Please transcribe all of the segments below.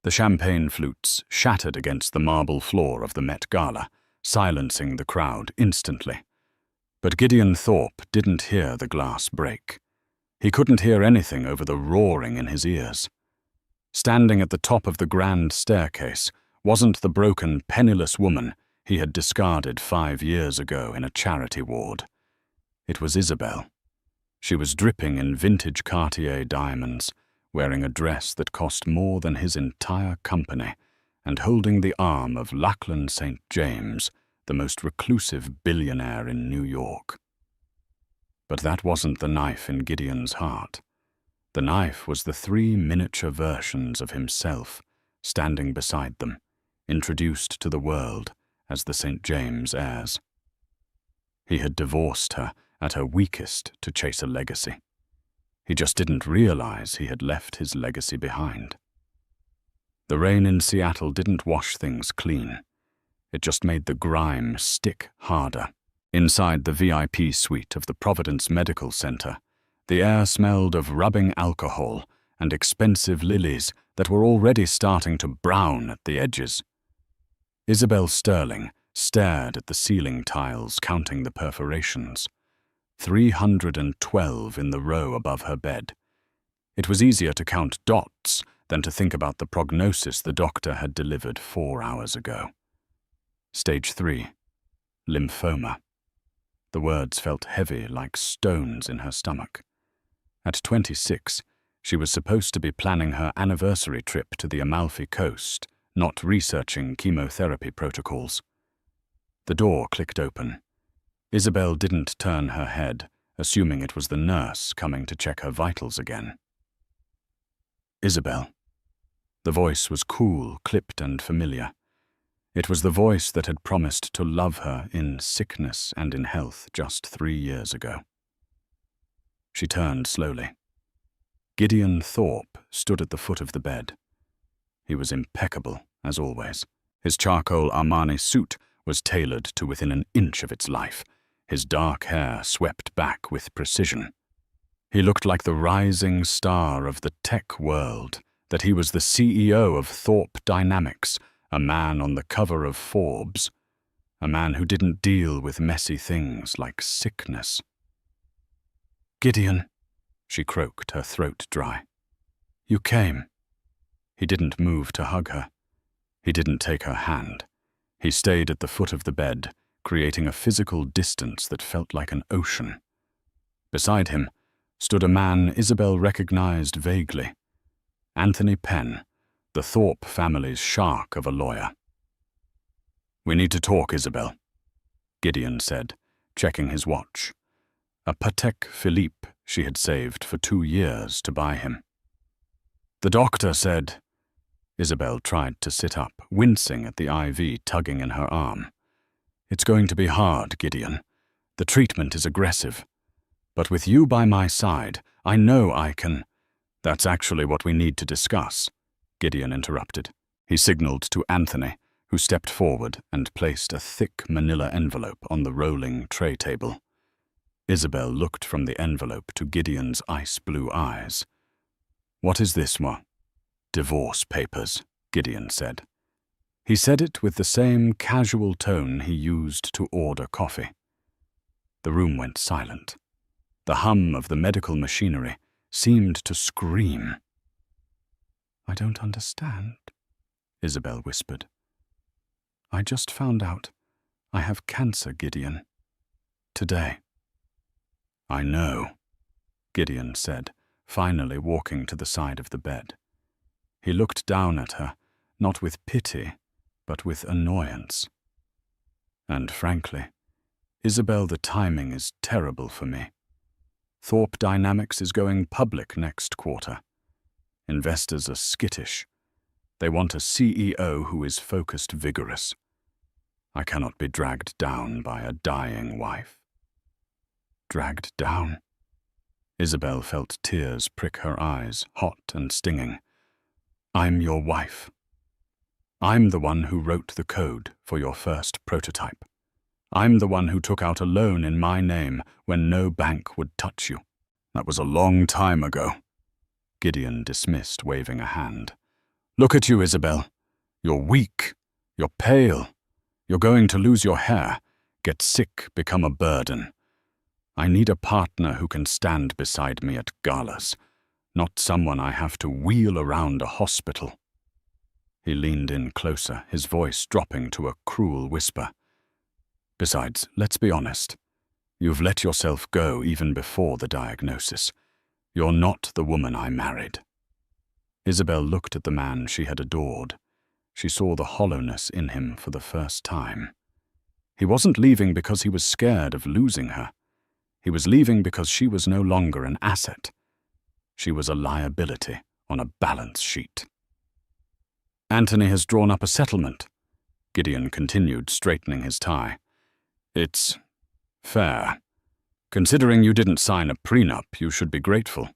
The champagne flutes shattered against the marble floor of the Met Gala, silencing the crowd instantly. But Gideon Thorpe didn't hear the glass break. He couldn't hear anything over the roaring in his ears. Standing at the top of the grand staircase wasn't the broken, penniless woman he had discarded 5 years ago in a charity ward. It was Isabel. She was dripping in vintage Cartier diamonds, wearing a dress that cost more than his entire company, and holding the arm of Lachlan St. James, the most reclusive billionaire in New York. But that wasn't the knife in Gideon's heart. The knife was the 3 miniature versions of himself, standing beside them, introduced to the world as the St. James heirs. He had divorced her at her weakest to chase a legacy. He just didn't realize he had left his legacy behind. The rain in Seattle didn't wash things clean. It just made the grime stick harder. Inside the VIP suite of the Providence Medical Center, the air smelled of rubbing alcohol and expensive lilies that were already starting to brown at the edges. Isabel Sterling stared at the ceiling tiles, counting the perforations. 312 in the row above her bed. It was easier to count dots than to think about the prognosis the doctor had delivered 4 hours ago. Stage 3. Lymphoma. The words felt heavy like stones in her stomach. At 26, she was supposed to be planning her anniversary trip to the Amalfi Coast, not researching chemotherapy protocols. The door clicked open. Isabel didn't turn her head, assuming it was the nurse coming to check her vitals again. Isabel. The voice was cool, clipped, and familiar. It was the voice that had promised to love her in sickness and in health just 3 years ago. She turned slowly. Gideon Thorpe stood at the foot of the bed. He was impeccable, as always. His charcoal Armani suit was tailored to within an inch of its life, his dark hair swept back with precision. He looked like the rising star of the tech world, that he was the CEO of Thorpe Dynamics, a man on the cover of Forbes, a man who didn't deal with messy things like sickness. "Gideon," she croaked, her throat dry. "You came." He didn't move to hug her. He didn't take her hand. He stayed at the foot of the bed, creating a physical distance that felt like an ocean. Beside him stood a man Isabel recognized vaguely. Anthony Penn, the Thorpe family's shark of a lawyer. "We need to talk, Isabel," Gideon said, checking his watch. A Patek Philippe she had saved for 2 years to buy him. "The doctor said—" Isabel tried to sit up, wincing at the IV tugging in her arm. "It's going to be hard, Gideon. The treatment is aggressive. But with you by my side, I know I can—" "That's actually what we need to discuss," Gideon interrupted. He signaled to Anthony, who stepped forward and placed a thick manila envelope on the rolling tray table. Isabel looked from the envelope to Gideon's ice-blue eyes. "What is this, Ma?" "Divorce papers," Gideon said. He said it with the same casual tone he used to order coffee. The room went silent. The hum of the medical machinery seemed to scream. "I don't understand," Isabel whispered. "I just found out I have cancer, Gideon. Today." "I know," Gideon said, finally walking to the side of the bed. He looked down at her, not with pity, but with annoyance. "And frankly, Isabel, the timing is terrible for me. Thorpe Dynamics is going public next quarter. Investors are skittish. They want a CEO who is focused, vigorous. I cannot be dragged down by a dying wife." Dragged down? Isabel felt tears prick her eyes, hot and stinging. "I'm your wife. I'm the one who wrote the code for your first prototype. I'm the one who took out a loan in my name when no bank would touch you." "That was a long time ago," Gideon dismissed, waving a hand. Look at you, Isabel. You're weak. You're pale. You're going to lose your hair, get sick, become a burden. I need a partner who can stand beside me at galas, not someone I have to wheel around a hospital." He leaned in closer, his voice dropping to a cruel whisper. "Besides, let's be honest. You've let yourself go even before the diagnosis. You're not the woman I married." Isabel looked at the man she had adored. She saw the hollowness in him for the first time. He wasn't leaving because he was scared of losing her. He was leaving because she was no longer an asset. She was a liability on a balance sheet. "Anthony has drawn up a settlement," Gideon continued, straightening his tie. "It's fair. Considering you didn't sign a prenup, you should be grateful.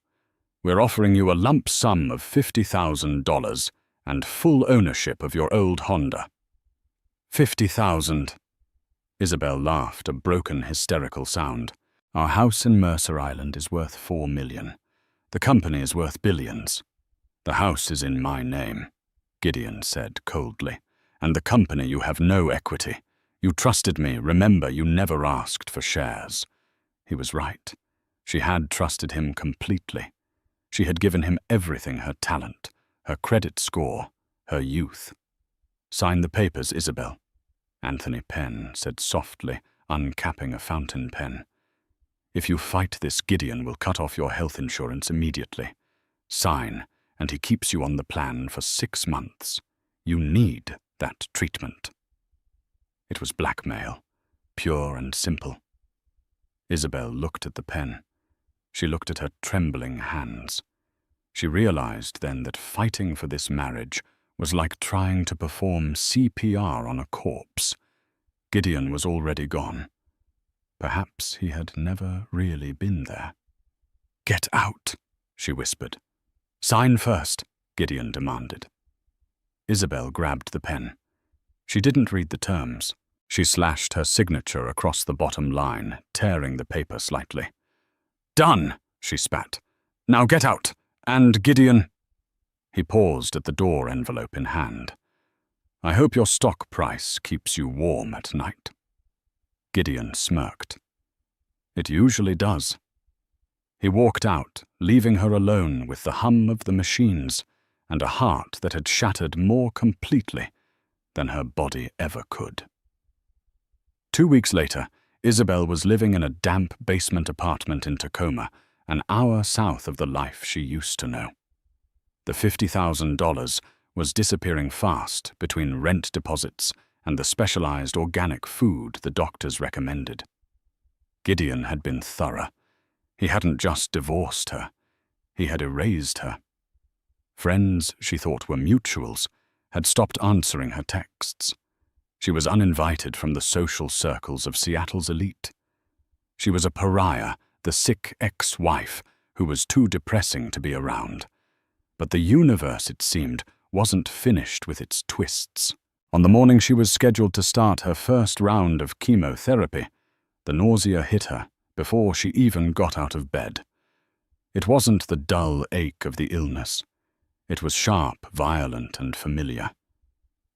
We're offering you a lump sum of $50,000 and full ownership of your old Honda." $50,000. Isabel laughed, a broken, hysterical sound. "Our house in Mercer Island is worth $4 million. The company is worth billions. The house is in my name," Gideon said coldly. "And the company, you have no equity. You trusted me, remember, you never asked for shares." He was right. She had trusted him completely. She had given him everything, her talent, her credit score, her youth. "Sign the papers, Isabel," Anthony Penn said softly, uncapping a fountain pen. "If you fight this, Gideon will cut off your health insurance immediately. Sign, and he keeps you on the plan for 6 months. You need that treatment." It was blackmail, pure and simple. Isabel looked at the pen. She looked at her trembling hands. She realized then that fighting for this marriage was like trying to perform CPR on a corpse. Gideon was already gone. Perhaps he had never really been there. "Get out," she whispered. "Sign first," Gideon demanded. Isabel grabbed the pen. She didn't read the terms. She slashed her signature across the bottom line, tearing the paper slightly. "Done," she spat. "Now get out. And Gideon—" He paused at the door envelope in hand. "I hope your stock price keeps you warm at night." Gideon smirked. "It usually does." He walked out, leaving her alone with the hum of the machines and a heart that had shattered more completely than her body ever could. 2 weeks later, Isabel was living in a damp basement apartment in Tacoma, an hour south of the life she used to know. The $50,000 was disappearing fast between rent deposits and the specialized organic food the doctors recommended. Gideon had been thorough. He hadn't just divorced her. He had erased her. Friends she thought were mutuals had stopped answering her texts. She was uninvited from the social circles of Seattle's elite. She was a pariah, the sick ex-wife who was too depressing to be around. But the universe, it seemed, wasn't finished with its twists. On the morning she was scheduled to start her first round of chemotherapy, the nausea hit her before she even got out of bed. It wasn't the dull ache of the illness. It was sharp, violent, and familiar.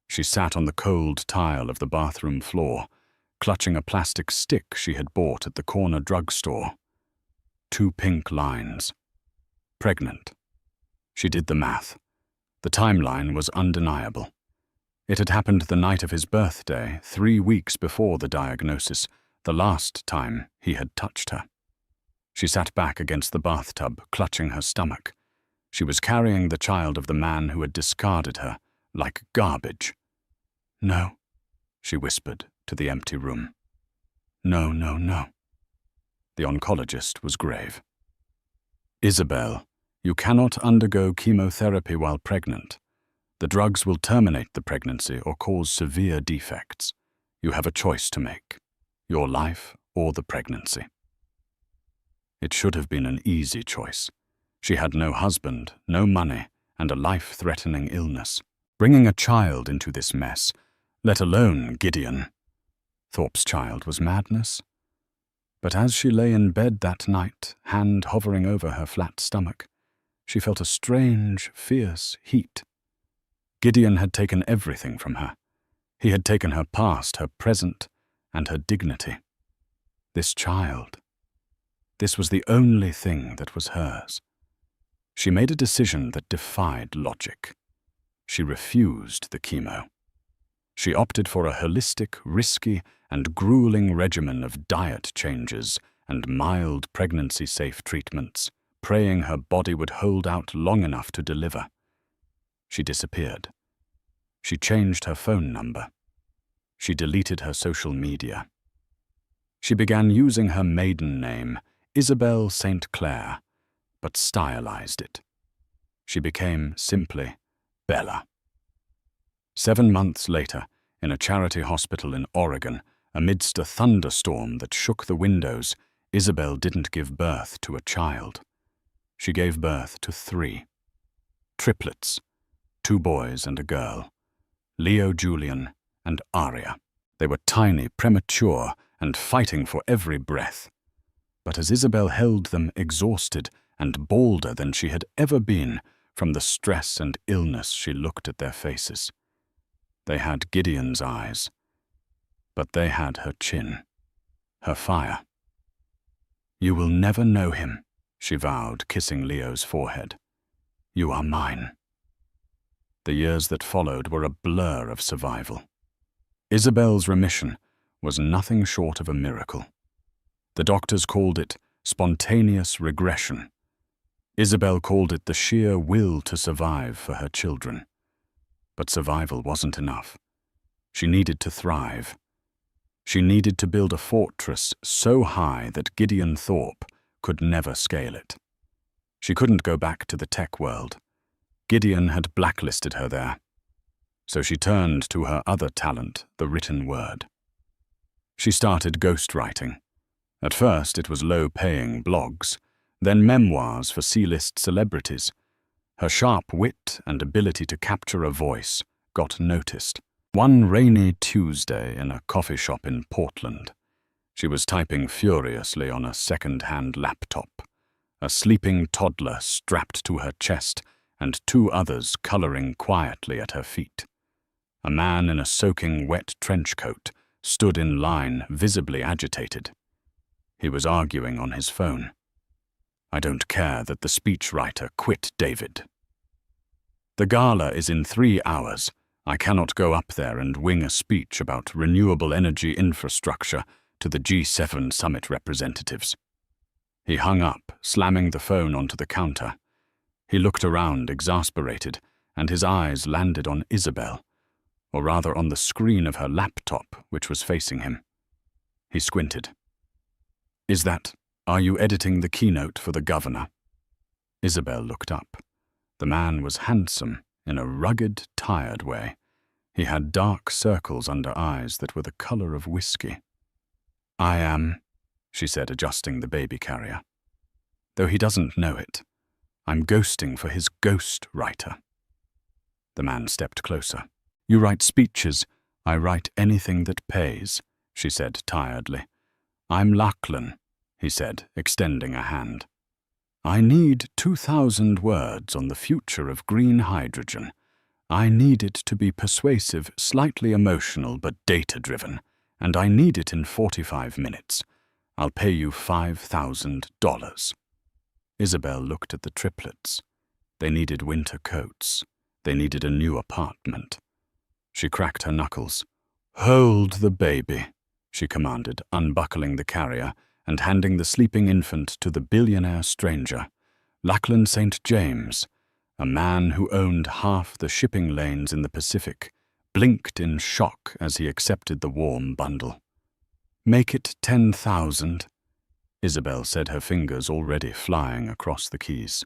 She sat on the cold tile of the bathroom floor, clutching a plastic stick she had bought at the corner drugstore. 2 pink lines. Pregnant. She did the math. The timeline was undeniable. It had happened the night of his birthday, 3 weeks before the diagnosis, the last time he had touched her. She sat back against the bathtub, clutching her stomach. She was carrying the child of the man who had discarded her, like garbage. "No," she whispered to the empty room. "No, no, no." The oncologist was grave. "Isabel, you cannot undergo chemotherapy while pregnant. The drugs will terminate the pregnancy or cause severe defects. You have a choice to make, your life or the pregnancy." It should have been an easy choice. She had no husband, no money, and a life-threatening illness. Bringing a child into this mess, let alone Gideon. Thorpe's child was madness. But as she lay in bed that night, hand hovering over her flat stomach, she felt a strange, fierce heat. Gideon had taken everything from her. He had taken her past, her present, and her dignity. This child. This was the only thing that was hers. She made a decision that defied logic. She refused the chemo. She opted for a holistic, risky, and grueling regimen of diet changes and mild pregnancy-safe treatments, praying her body would hold out long enough to deliver. She disappeared. She changed her phone number. She deleted her social media. She began using her maiden name, Isabel St. Clair, but stylized it. She became simply Bella. 7 months later, in a charity hospital in Oregon, amidst a thunderstorm that shook the windows, Isabel didn't give birth to a child. She gave birth to 3. Triplets, 2 boys and a girl, Leo Julian and Aria. They were tiny, premature, and fighting for every breath. But as Isabel held them exhausted and balder than she had ever been from the stress and illness, she looked at their faces. They had Gideon's eyes, but they had her chin, her fire. "You will never know him," she vowed, kissing Leo's forehead. "You are mine." The years that followed were a blur of survival. Isabel's remission was nothing short of a miracle. The doctors called it spontaneous regression. Isabel called it the sheer will to survive for her children. But survival wasn't enough. She needed to thrive. She needed to build a fortress so high that Gideon Thorpe could never scale it. She couldn't go back to the tech world. Gideon had blacklisted her there. So she turned to her other talent, the written word. She started ghostwriting. At first it was low-paying blogs, then memoirs for C-list celebrities. Her sharp wit and ability to capture a voice got noticed. One rainy Tuesday in a coffee shop in Portland, she was typing furiously on a second-hand laptop, a sleeping toddler strapped to her chest and 2 others coloring quietly at her feet. A man in a soaking wet trench coat stood in line, visibly agitated. He was arguing on his phone. "I don't care that the speechwriter quit, David. The gala is in 3 hours. I cannot go up there and wing a speech about renewable energy infrastructure to the G7 summit representatives." He hung up, slamming the phone onto the counter. He looked around, exasperated, and his eyes landed on Isabel, or rather on the screen of her laptop, which was facing him. He squinted. Are you editing the keynote for the governor?" Isabel looked up. The man was handsome in a rugged, tired way. He had dark circles under eyes that were the color of whiskey. "I am," she said, adjusting the baby carrier. "Though he doesn't know it. I'm ghosting for his ghost writer." The man stepped closer. "You write speeches. I write anything that pays," she said tiredly. "I'm Lachlan," he said, extending a hand. "I need 2,000 words on the future of green hydrogen. I need it to be persuasive, slightly emotional, but data-driven, and I need it in 45 minutes. I'll pay you $5,000. Isabel looked at the triplets. They needed winter coats. They needed a new apartment. She cracked her knuckles. "Hold the baby," she commanded, unbuckling the carrier and handing the sleeping infant to the billionaire stranger, Lachlan St. James, a man who owned half the shipping lanes in the Pacific, blinked in shock as he accepted the warm bundle. "Make it 10,000, Isabel said, her fingers already flying across the keys.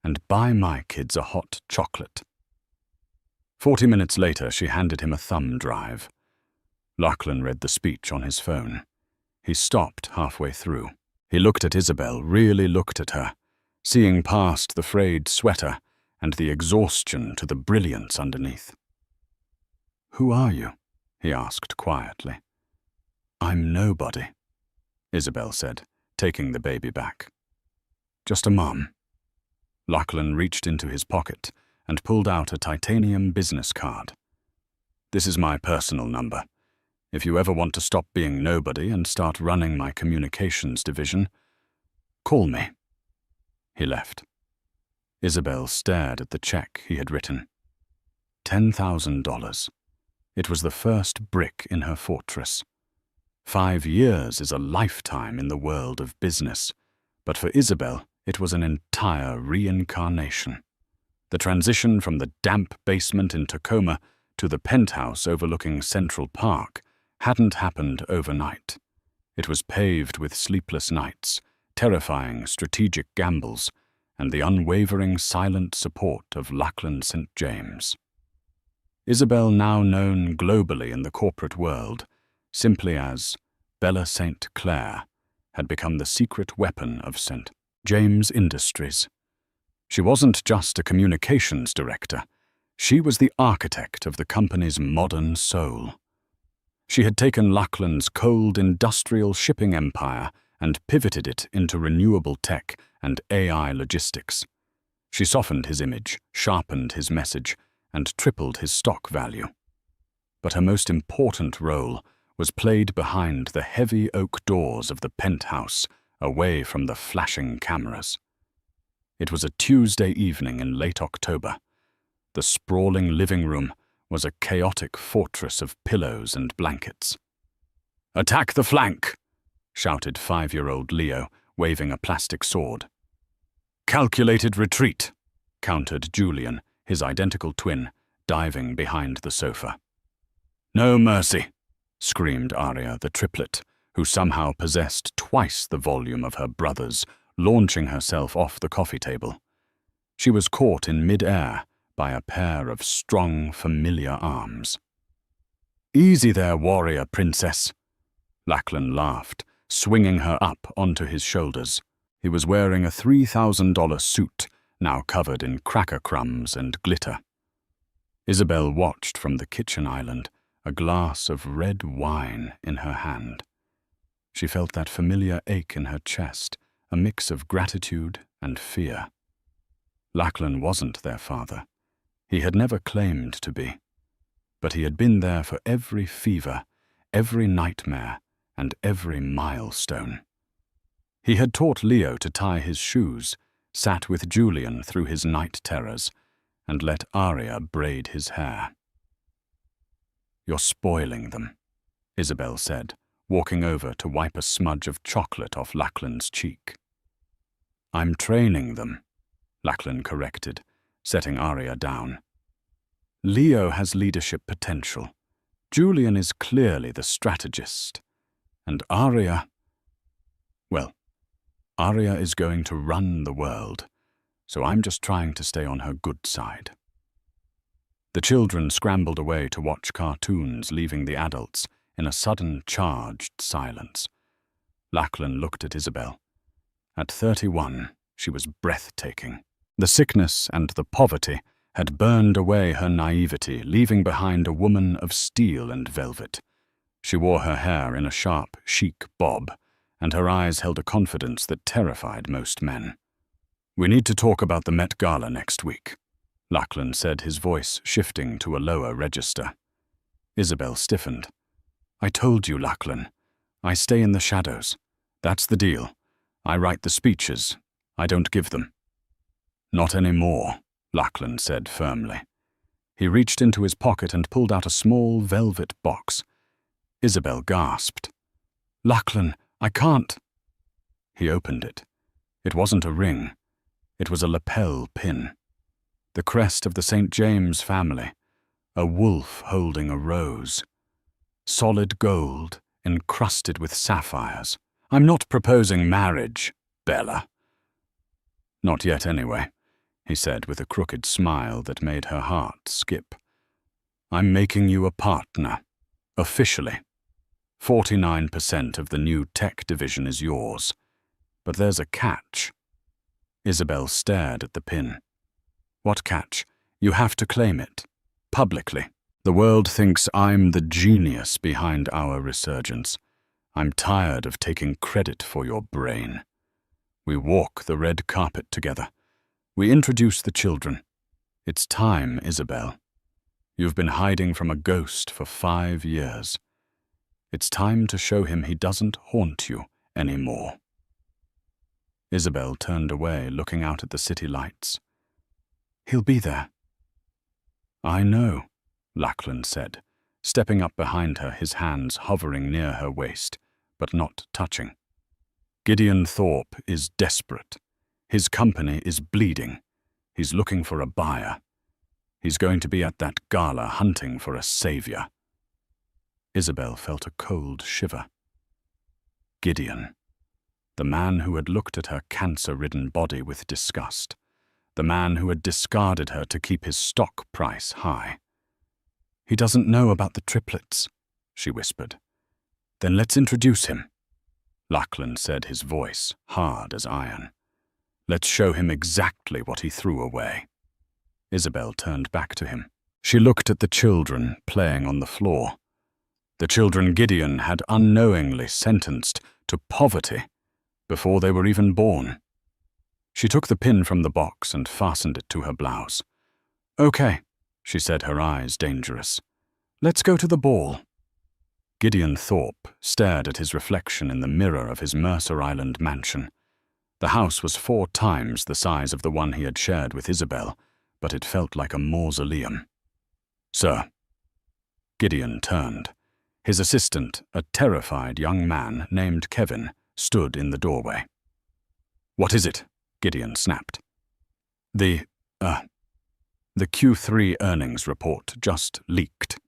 "And buy my kids a hot chocolate." 40 minutes later, she handed him a thumb drive. Lachlan read the speech on his phone. He stopped halfway through. He looked at Isabel, really looked at her, seeing past the frayed sweater and the exhaustion to the brilliance underneath. "Who are you?" he asked quietly. "I'm nobody," Isabel said, taking the baby back. "Just a mum." Lachlan reached into his pocket and pulled out a titanium business card. "This is my personal number. If you ever want to stop being nobody and start running my communications division, call me." He left. Isabel stared at the check he had written. $10,000. It was the first brick in her fortress. 5 years is a lifetime in the world of business, but for Isabel, it was an entire reincarnation. The transition from the damp basement in Tacoma to the penthouse overlooking Central Park hadn't happened overnight. It was paved with sleepless nights, terrifying strategic gambles, and the unwavering silent support of Lachlan St. James. Isabel, now known globally in the corporate world simply as Bella St. Clair, had become the secret weapon of St. James Industries. She wasn't just a communications director. She was the architect of the company's modern soul. She had taken Lachlan's cold industrial shipping empire and pivoted it into renewable tech and AI logistics. She softened his image, sharpened his message, and tripled his stock value. But her most important role was played behind the heavy oak doors of the penthouse, away from the flashing cameras. It was a Tuesday evening in late October. The sprawling living room was a chaotic fortress of pillows and blankets. "Attack the flank!" shouted 5-year-old Leo, waving a plastic sword. "Calculated retreat," countered Julian, his identical twin, diving behind the sofa. "No mercy," screamed Arya, the triplet, who somehow possessed twice the volume of her brothers, launching herself off the coffee table. She was caught in mid-air by a pair of strong, familiar arms. "Easy there, warrior princess," Lachlan laughed, swinging her up onto his shoulders. He was wearing a $3,000 suit, now covered in cracker crumbs and glitter. Isabel watched from the kitchen island, a glass of red wine in her hand. She felt that familiar ache in her chest, a mix of gratitude and fear. Lachlan wasn't their father. He had never claimed to be. But he had been there for every fever, every nightmare, and every milestone. He had taught Leo to tie his shoes, sat with Julian through his night terrors, and let Arya braid his hair. "You're spoiling them," Isabel said, walking over to wipe a smudge of chocolate off Lachlan's cheek. "I'm training them," Lachlan corrected, setting Arya down. "Leo has leadership potential. Julian is clearly the strategist. And Arya, well, Arya is going to run the world, so I'm just trying to stay on her good side." The children scrambled away to watch cartoons, leaving the adults in a sudden charged silence. Lachlan looked at Isabel. At 31, she was breathtaking. The sickness and the poverty had burned away her naivety, leaving behind a woman of steel and velvet. She wore her hair in a sharp, chic bob, and her eyes held a confidence that terrified most men. "We need to talk about the Met Gala next week," Lachlan said, his voice shifting to a lower register. Isabel stiffened. "I told you, Lachlan. I stay in the shadows. That's the deal. I write the speeches. I don't give them." "Not anymore," Lachlan said firmly. He reached into his pocket and pulled out a small velvet box. Isabel gasped. "Lachlan, I can't." He opened it. It wasn't a ring. It was a lapel pin. The crest of the St. James family, a wolf holding a rose. Solid gold, encrusted with sapphires. "I'm not proposing marriage, Bella." "Not yet, anyway," he said with a crooked smile that made her heart skip. "I'm making you a partner, officially. 49% of the new tech division is yours. But there's a catch." Isabel stared at the pin. "What catch? You have to claim it. Publicly. The world thinks I'm the genius behind our resurgence. I'm tired of taking credit for your brain. We walk the red carpet together. We introduce the children. It's time, Isabel. You've been hiding from a ghost for 5 years. It's time to show him he doesn't haunt you anymore. Isabel turned away, looking out at the city lights. He'll be there. I know, Lachlan said, stepping up behind her, his hands hovering near her waist, but not touching. Gideon Thorpe is desperate. His company is bleeding. He's looking for a buyer. He's going to be at that gala hunting for a savior. Isabel felt a cold shiver. Gideon. The man who had looked at her cancer-ridden body with disgust. The man who had discarded her to keep his stock price high. He doesn't know about the triplets, she whispered. Then let's introduce him. Lachlan said, his voice hard as iron. Let's show him exactly what he threw away. Isabel turned back to him. She looked at the children playing on the floor. The children Gideon had unknowingly sentenced to poverty before they were even born. She took the pin from the box and fastened it to her blouse. Okay, she said, her eyes dangerous. Let's go to the ball. Gideon Thorpe stared at his reflection in the mirror of his Mercer Island mansion. The house was 4 times the size of the one he had shared with Isabel, but it felt like a mausoleum. Sir. Gideon turned. His assistant, a terrified young man named Kevin, stood in the doorway. What is it? Gideon snapped. The Q3 earnings report just leaked.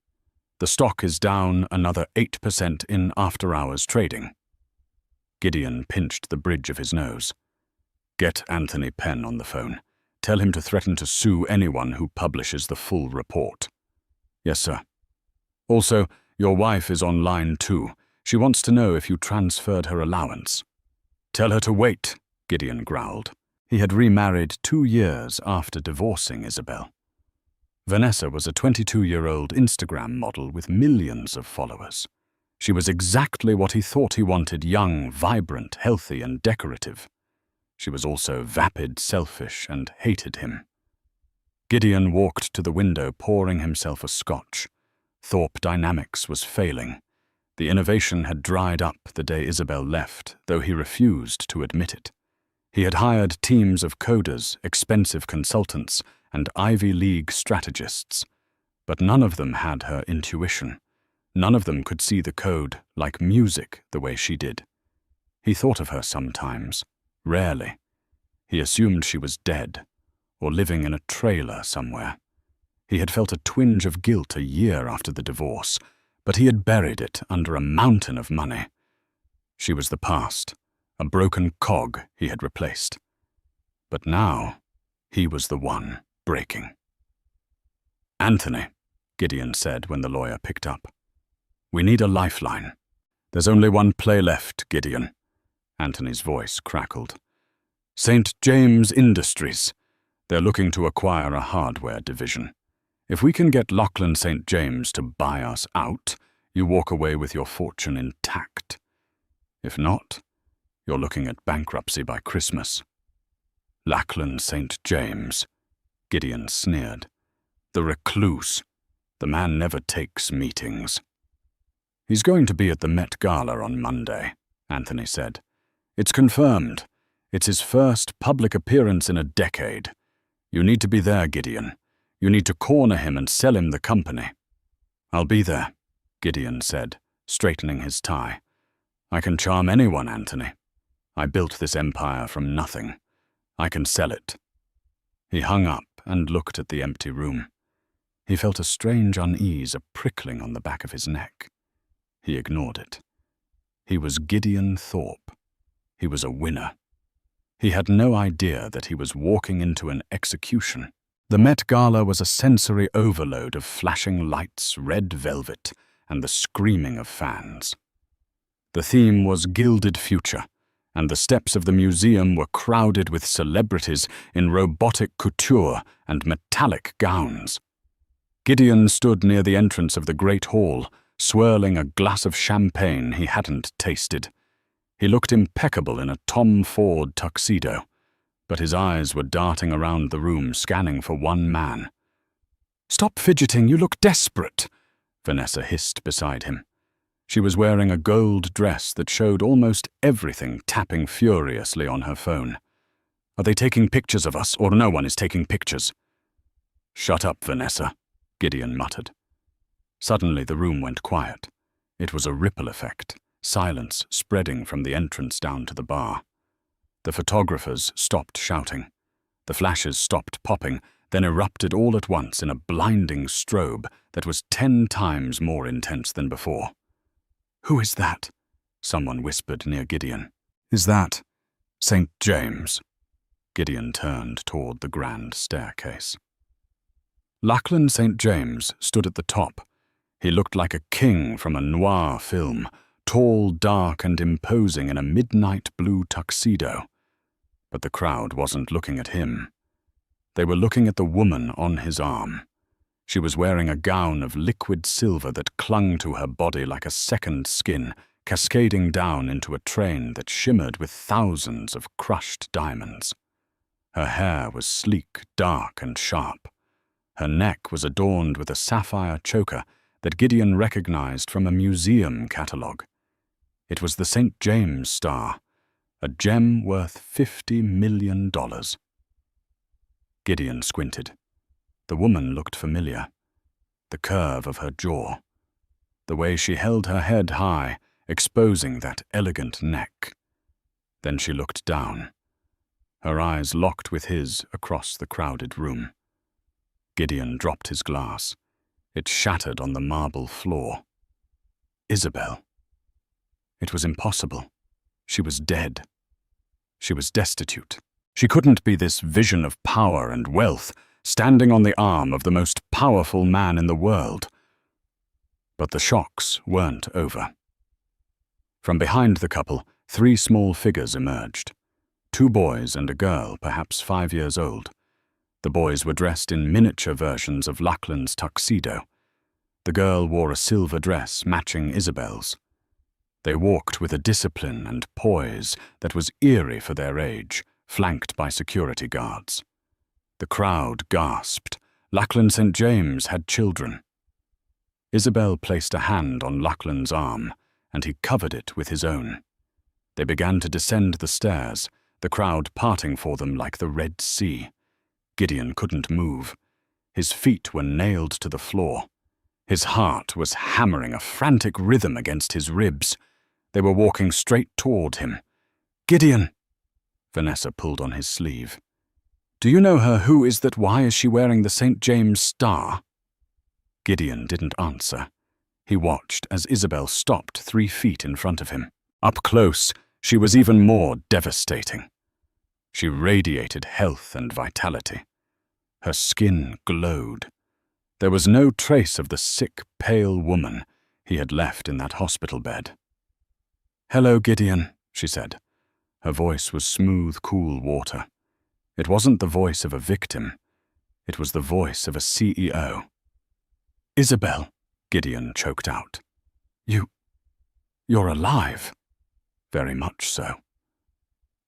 The stock is down another 8% in after-hours trading. Gideon pinched the bridge of his nose. Get Anthony Penn on the phone. Tell him to threaten to sue anyone who publishes the full report. Yes, sir. Also, your wife is on line 2. She wants to know if you transferred her allowance. Tell her to wait, Gideon growled. He had remarried 2 years after divorcing Isabel. Vanessa was a 22-year-old Instagram model with millions of followers. She was exactly what he thought he wanted: young, vibrant, healthy, and decorative. She was also vapid, selfish, and hated him. Gideon walked to the window, pouring himself a scotch. Thorpe Dynamics was failing. The innovation had dried up the day Isabel left, though he refused to admit it. He had hired teams of coders, expensive consultants, and Ivy League strategists, but none of them had her intuition. None of them could see the code like music the way she did. He thought of her sometimes, rarely. He assumed she was dead, or living in a trailer somewhere. He had felt a twinge of guilt a year after the divorce, but he had buried it under a mountain of money. She was the past, a broken cog he had replaced. But now, he was the one breaking. Anthony, Gideon said when the lawyer picked up. We need a lifeline. There's only one play left, Gideon. Anthony's voice crackled. St. James Industries. They're looking to acquire a hardware division. If we can get Lachlan St. James to buy us out, you walk away with your fortune intact. If not, you're looking at bankruptcy by Christmas. Lachlan St. James, Gideon sneered. The recluse. The man never takes meetings. He's going to be at the Met Gala on Monday, Anthony said. It's confirmed. It's his first public appearance in a decade. You need to be there, Gideon. You need to corner him and sell him the company. I'll be there, Gideon said, straightening his tie. I can charm anyone, Anthony. I built this empire from nothing. I can sell it. He hung up and looked at the empty room. He felt a strange unease, a prickling on the back of his neck. He ignored it. He was Gideon Thorpe. He was a winner. He had no idea that he was walking into an execution. The Met Gala was a sensory overload of flashing lights, red velvet, and the screaming of fans. The theme was Gilded Future, and the steps of the museum were crowded with celebrities in robotic couture and metallic gowns. Gideon stood near the entrance of the Great Hall, swirling a glass of champagne he hadn't tasted. He looked impeccable in a Tom Ford tuxedo, but his eyes were darting around the room, scanning for one man. "Stop fidgeting, you look desperate," Vanessa hissed beside him. She was wearing a gold dress that showed almost everything, tapping furiously on her phone. "Are they taking pictures of us, or no one is taking pictures?" "Shut up, Vanessa," Gideon muttered. Suddenly the room went quiet. It was a ripple effect, silence spreading from the entrance down to the bar. The photographers stopped shouting. The flashes stopped popping, then erupted all at once in a blinding strobe that was 10 times more intense than before. "Who is that?" someone whispered near Gideon. "Is that St. James?" Gideon turned toward the grand staircase. Lachlan St. James stood at the top. He looked like a king from a noir film, tall, dark, and imposing in a midnight blue tuxedo. But the crowd wasn't looking at him. They were looking at the woman on his arm. She was wearing a gown of liquid silver that clung to her body like a second skin, cascading down into a train that shimmered with thousands of crushed diamonds. Her hair was sleek, dark, and sharp. Her neck was adorned with a sapphire choker that Gideon recognized from a museum catalogue. It was the St. James star, a gem worth $50 million. Gideon squinted. The woman looked familiar. The curve of her jaw. The way she held her head high, exposing that elegant neck. Then she looked down. Her eyes locked with his across the crowded room. Gideon dropped his glass. It shattered on the marble floor. Isabel. It was impossible. She was dead. She was destitute. She couldn't be this vision of power and wealth, standing on the arm of the most powerful man in the world. But the shocks weren't over. From behind the couple, 3 small figures emerged. 2 boys and a girl, perhaps 5 years old. The boys were dressed in miniature versions of Lachlan's tuxedo. The girl wore a silver dress matching Isabel's. They walked with a discipline and poise that was eerie for their age, flanked by security guards. The crowd gasped. Lachlan St. James had children. Isabel placed a hand on Lachlan's arm, and he covered it with his own. They began to descend the stairs, the crowd parting for them like the Red Sea. Gideon couldn't move. His feet were nailed to the floor. His heart was hammering a frantic rhythm against his ribs. They were walking straight toward him. "Gideon!" Vanessa pulled on his sleeve. "Do you know her? Who is that? Why is she wearing the St. James star?" Gideon didn't answer. He watched as Isabel stopped 3 feet in front of him. Up close, she was even more devastating. She radiated health and vitality. Her skin glowed. There was no trace of the sick, pale woman he had left in that hospital bed. "Hello, Gideon," she said. Her voice was smooth, cool water. It wasn't the voice of a victim. It was the voice of a CEO. "Isabel," Gideon choked out. You're alive." "Very much so."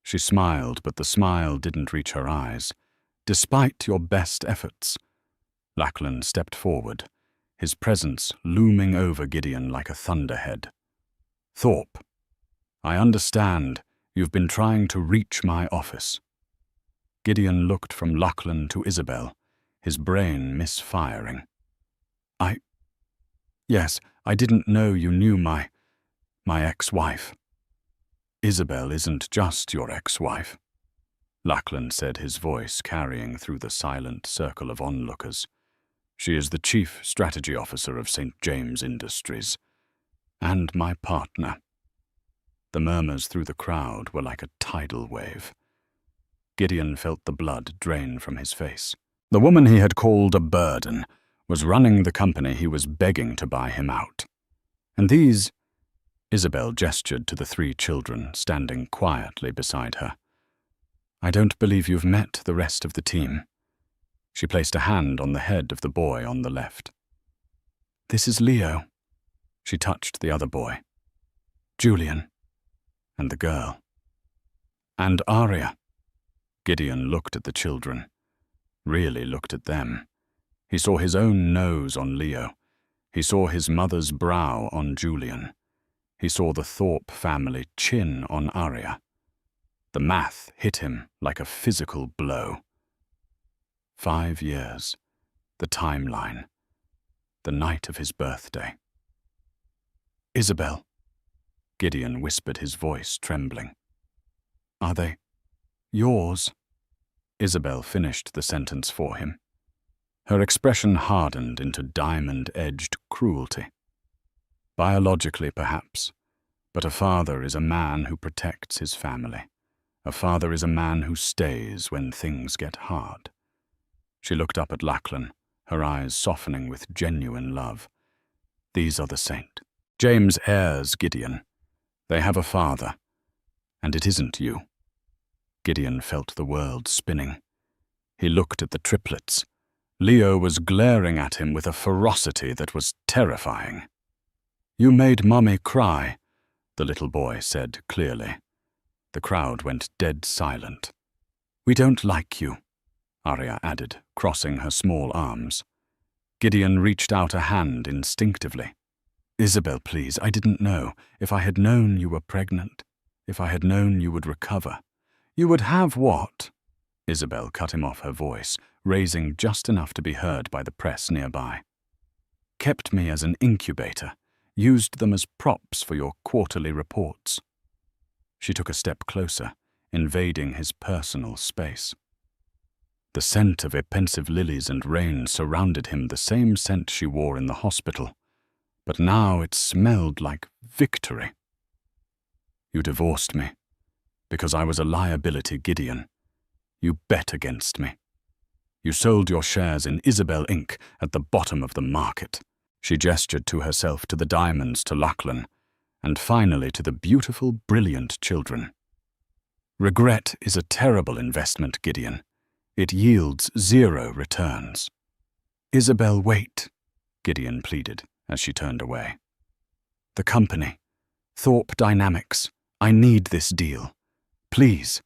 She smiled, but the smile didn't reach her eyes. "Despite your best efforts." Lachlan stepped forward, his presence looming over Gideon like a thunderhead. "Thorpe, I understand you've been trying to reach my office." Gideon looked from Lachlan to Isabel, his brain misfiring. Yes, I didn't know you knew my ex-wife." "Isabel isn't just your ex-wife," Lachlan said, his voice carrying through the silent circle of onlookers. "She is the chief strategy officer of St. James Industries. And my partner." The murmurs through the crowd were like a tidal wave. Gideon felt the blood drain from his face. The woman he had called a burden was running the company he was begging to buy him out. And these... Isabel gestured to the 3 children standing quietly beside her. "I don't believe you've met the rest of the team." She placed a hand on the head of the boy on the left. "This is Leo." She touched the other boy. "Julian." And the girl. "And Aria." Gideon looked at the children, really looked at them. He saw his own nose on Leo. He saw his mother's brow on Julian. He saw the Thorpe family chin on Arya. The math hit him like a physical blow. 5 years, the timeline, the night of his birthday. "Isabel," Gideon whispered, his voice trembling. "Are they yours?" Isabel finished the sentence for him. Her expression hardened into diamond-edged cruelty. Biologically, perhaps, but a father is a man who protects his family. A father is a man who stays when things get hard. She looked up at Lachlan, her eyes softening with genuine love. "These are the saint. James' heirs, Gideon. They have a father, and it isn't you." Gideon felt the world spinning. He looked at the triplets. Leo was glaring at him with a ferocity that was terrifying. "You made Mummy cry," the little boy said clearly. The crowd went dead silent. "We don't like you," Arya added, crossing her small arms. Gideon reached out a hand instinctively. "Isabel, please, I didn't know. If I had known you were pregnant, if I had known you would recover." "You would have what?" Isabel cut him off, her voice raising just enough to be heard by the press nearby. "Kept me as an incubator, used them as props for your quarterly reports." She took a step closer, invading his personal space. The scent of pensive lilies and rain surrounded him, the same scent she wore in the hospital, but now it smelled like victory. "You divorced me because I was a liability, Gideon. You bet against me. You sold your shares in Isabel Inc. at the bottom of the market." She gestured to herself, to the diamonds, to Lachlan, and finally to the beautiful, brilliant children. "Regret is a terrible investment, Gideon. It yields 0 returns." "Isabel, wait," Gideon pleaded as she turned away. "The company, Thorpe Dynamics, I need this deal. Please,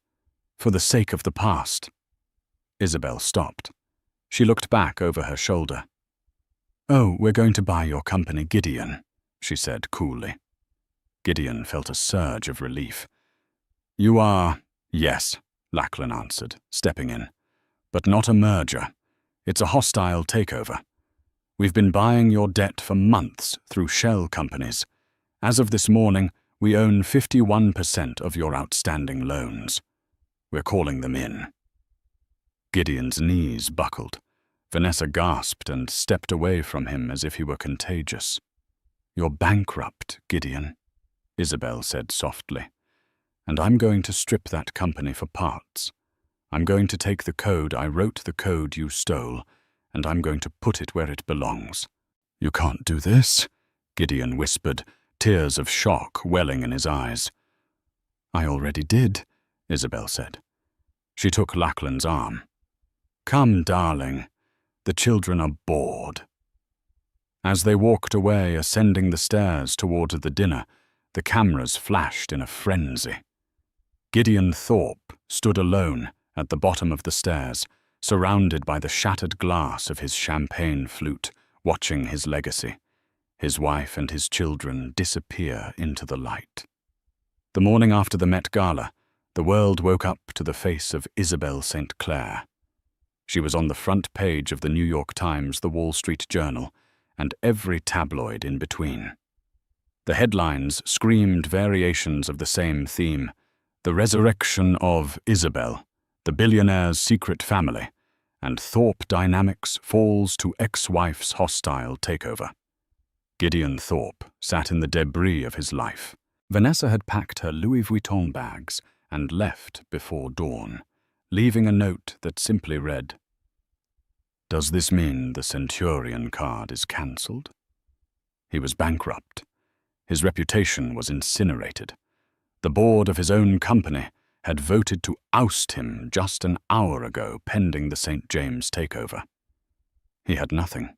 for the sake of the past." Isabel stopped. She looked back over her shoulder. "Oh, we're going to buy your company, Gideon," she said coolly. Gideon felt a surge of relief. "You are—" "Yes," Lachlan answered, stepping in. "But not a merger. It's a hostile takeover. We've been buying your debt for months through shell companies. As of this morning, we own 51% of your outstanding loans. We're calling them in." Gideon's knees buckled. Vanessa gasped and stepped away from him as if he were contagious. "You're bankrupt, Gideon," Isabel said softly. "And I'm going to strip that company for parts. I'm going to take the code, I wrote the code you stole, and I'm going to put it where it belongs." "You can't do this," Gideon whispered, tears of shock welling in his eyes. "I already did," Isabel said. She took Lachlan's arm. "Come, darling. The children are bored." As they walked away, ascending the stairs toward the dinner, the cameras flashed in a frenzy. Gideon Thorpe stood alone at the bottom of the stairs, surrounded by the shattered glass of his champagne flute, watching his legacy, his wife and his children disappear into the light. The morning after the Met Gala, the world woke up to the face of Isabel St. Clair. She was on the front page of the New York Times, the Wall Street Journal, and every tabloid in between. The headlines screamed variations of the same theme: the resurrection of Isabel, the billionaire's secret family, and Thorpe Dynamics falls to ex-wife's hostile takeover. Gideon Thorpe sat in the debris of his life. Vanessa had packed her Louis Vuitton bags and left before dawn, leaving a note that simply read, "Does this mean the Centurion card is cancelled?" He was bankrupt. His reputation was incinerated. The board of his own company had voted to oust him just an hour ago, pending the St. James takeover. He had nothing,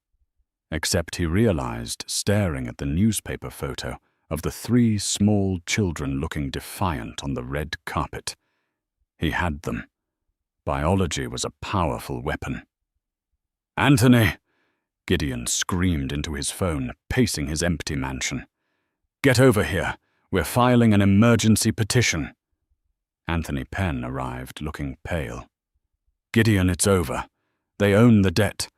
except he realized, staring at the newspaper photo of the 3 small children looking defiant on the red carpet. He had them. Biology was a powerful weapon. "Anthony!" Gideon screamed into his phone, pacing his empty mansion. "Get over here. We're filing an emergency petition." Anthony Penn arrived, looking pale. "Gideon, it's over. They own the debt.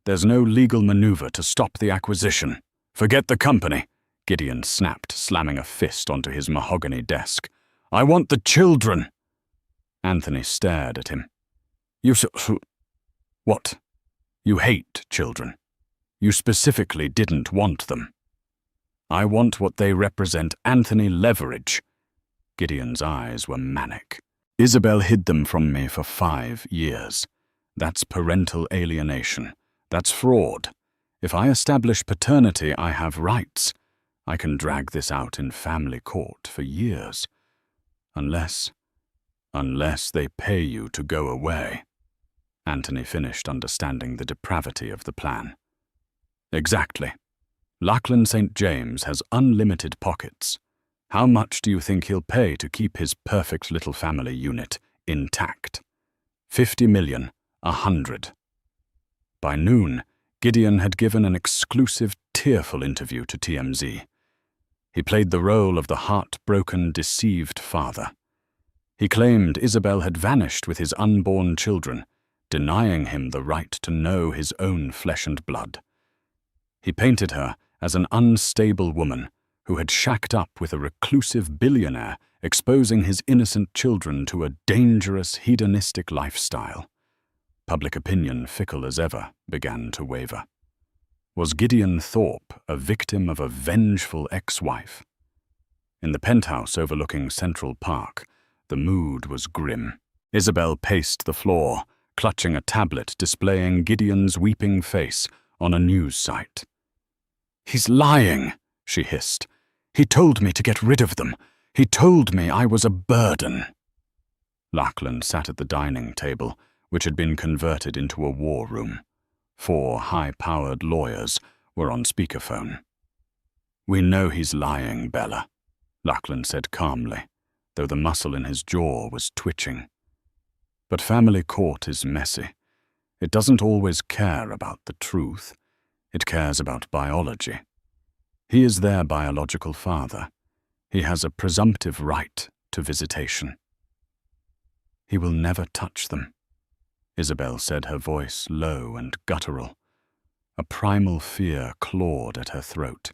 There's no legal maneuver to stop the acquisition. Forget the company," Gideon snapped, slamming a fist onto his mahogany desk. "I want the children." Anthony stared at him. What? You hate children. You specifically didn't want them." "I want what they represent, Anthony Leverage." Gideon's eyes were manic. "Isabel hid them from me for 5 years. That's parental alienation. That's fraud. If I establish paternity, I have rights. I can drag this out in family court for years. Unless they pay you to go away." Anthony finished understanding the depravity of the plan. "Exactly. Lachlan St. James has unlimited pockets. How much do you think he'll pay to keep his perfect little family unit intact? 50 million, 100. By noon, Gideon had given an exclusive, tearful interview to TMZ. He played the role of the heartbroken, deceived father. He claimed Isabel had vanished with his unborn children, denying him the right to know his own flesh and blood. He painted her as an unstable woman who had shacked up with a reclusive billionaire, exposing his innocent children to a dangerous, hedonistic lifestyle. Public opinion, fickle as ever, began to waver. Was Gideon Thorpe a victim of a vengeful ex-wife? In the penthouse overlooking Central Park, the mood was grim. Isabel paced the floor, clutching a tablet displaying Gideon's weeping face on a news site. "He's lying," she hissed. "He told me to get rid of them. He told me I was a burden." Lachlan sat at the dining table, which had been converted into a war room. 4 high-powered lawyers were on speakerphone. "We know he's lying, Bella," Lachlan said calmly, though the muscle in his jaw was twitching. "But family court is messy. It doesn't always care about the truth. It cares about biology. He is their biological father. He has a presumptive right to visitation." "He will never touch them," Isabel said, her voice low and guttural. A primal fear clawed at her throat.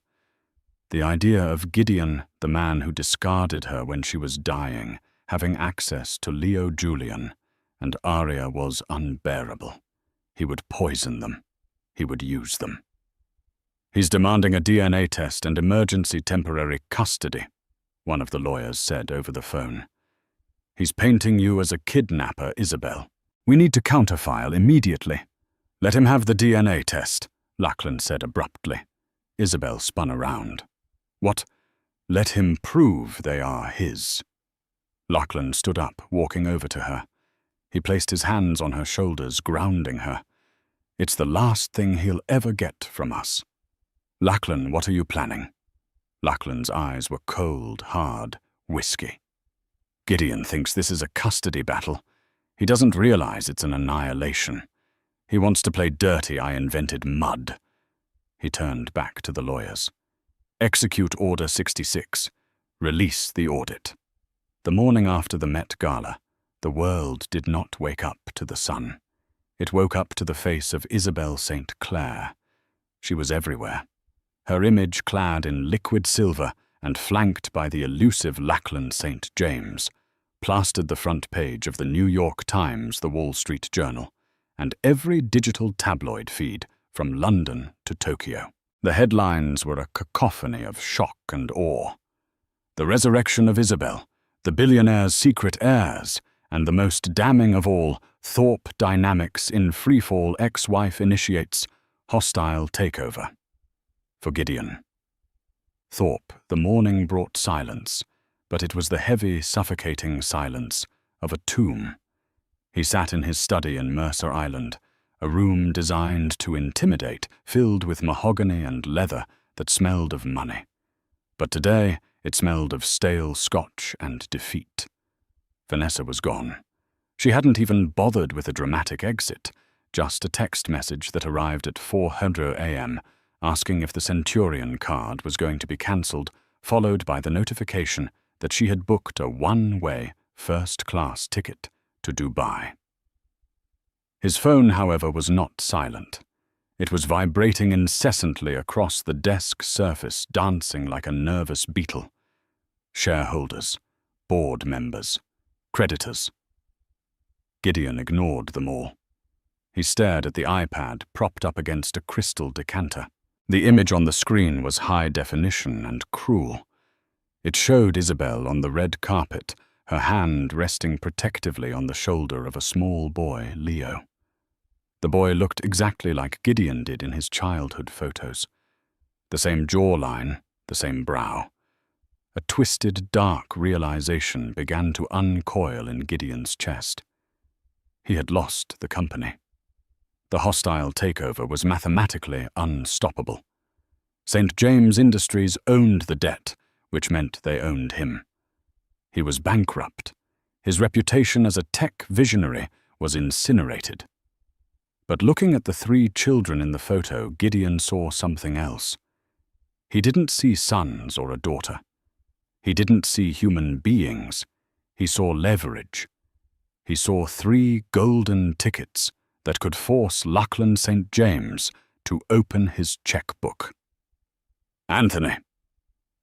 The idea of Gideon, the man who discarded her when she was dying, having access to Leo Julian, and Aria was unbearable. He would poison them. He would use them. "He's demanding a DNA test and emergency temporary custody," one of the lawyers said over the phone. "He's painting you as a kidnapper, Isabel. We need to counterfile immediately." "Let him have the DNA test," Lachlan said abruptly. Isabel spun around. "What? Let him prove they are his." Lachlan stood up, walking over to her. He placed his hands on her shoulders, grounding her. "It's the last thing he'll ever get from us." "Lachlan, what are you planning?" Lachlan's eyes were cold, hard, whiskey. "Gideon thinks this is a custody battle. He doesn't realize it's an annihilation. He wants to play dirty. I invented mud." He turned back to the lawyers. "Execute Order 66. Release the audit." The morning after the Met Gala, the world did not wake up to the sun. It woke up to the face of Isabel St. Clair. She was everywhere. Her image clad in liquid silver and flanked by the elusive Lachlan St. James, plastered the front page of the New York Times, the Wall Street Journal, and every digital tabloid feed from London to Tokyo. The headlines were a cacophony of shock and awe. The resurrection of Isabel, the billionaire's secret heirs, and the most damning of all, Thorpe dynamics in freefall ex-wife initiates hostile takeover. For Gideon. Thorpe, the morning brought silence, but it was the heavy, suffocating silence of a tomb. He sat in his study in Mercer Island, a room designed to intimidate, filled with mahogany and leather that smelled of money. But today it smelled of stale scotch and defeat. Vanessa was gone. She hadn't even bothered with a dramatic exit, just a text message that arrived at 4:00 a.m. asking if the Centurion card was going to be cancelled, followed by the notification that she had booked a one-way, first-class ticket to Dubai. His phone, however, was not silent. It was vibrating incessantly across the desk surface, dancing like a nervous beetle. Shareholders, board members, creditors. Gideon ignored them all. He stared at the iPad propped up against a crystal decanter. The image on the screen was high definition and cruel. It showed Isabel on the red carpet, her hand resting protectively on the shoulder of a small boy, Leo. The boy looked exactly like Gideon did in his childhood photos. The same jawline, the same brow. A twisted, dark realization began to uncoil in Gideon's chest. He had lost the company. The hostile takeover was mathematically unstoppable. St. James Industries owned the debt, which meant they owned him. He was bankrupt. His reputation as a tech visionary was incinerated. But looking at the 3 children in the photo, Gideon saw something else. He didn't see sons or a daughter. He didn't see human beings. He saw leverage. He saw 3 golden tickets that could force Lachlan St. James to open his checkbook. "Anthony!"